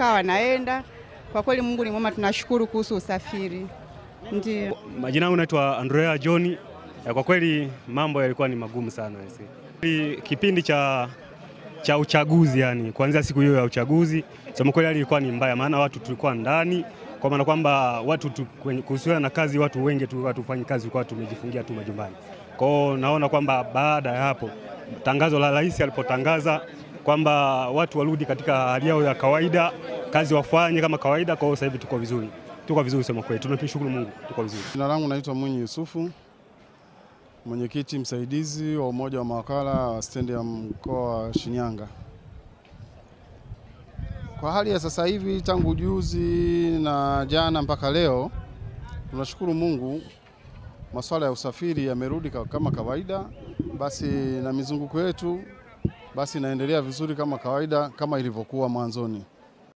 wanatoka wanaenda. Kwa kweli Mungu ni mwema, tunashukuru kuhusu usafiri. Ndiyo. Majina yangu naitwa Andrea John. Kwa kweli mambo yalikuwa ni magumu sana. Kipindi cha uchaguzi, yani kuanzia siku hiyo ya uchaguzi, sema kweli hali ilikuwa ni mbaya, maana watu tulikuwa ndani, kwa maana kwamba watu kuhusiana na kazi, watu wengi tu watu fanya kazi kwa tumejifungia tu majumbani. Kwa hiyo naona kwamba baada ya hapo tangazo la rais alipotangaza kwamba watu warudi katika hali yao ya kawaida, kazi wafanye kama kawaida, kwa sasa hivi tuko vizuri. Tuko vizuri sema kweli. Tunamshukuru Mungu, tuko vizuri. Jina langu naitwa Mwinyi Yusufu, mwenyekiti msaidizi wa umoja wa mawakala wa stendi ya mkoa wa Shinyanga. Kwa hali ya sasa hivi tangu juzi na jana mpaka leo, tunashukuru Mungu, masuala ya usafiri yamerudi kama kawaida, basi na mizunguko yetu basi inaendelea vizuri kama kawaida kama ilivyokuwa mwanzoni.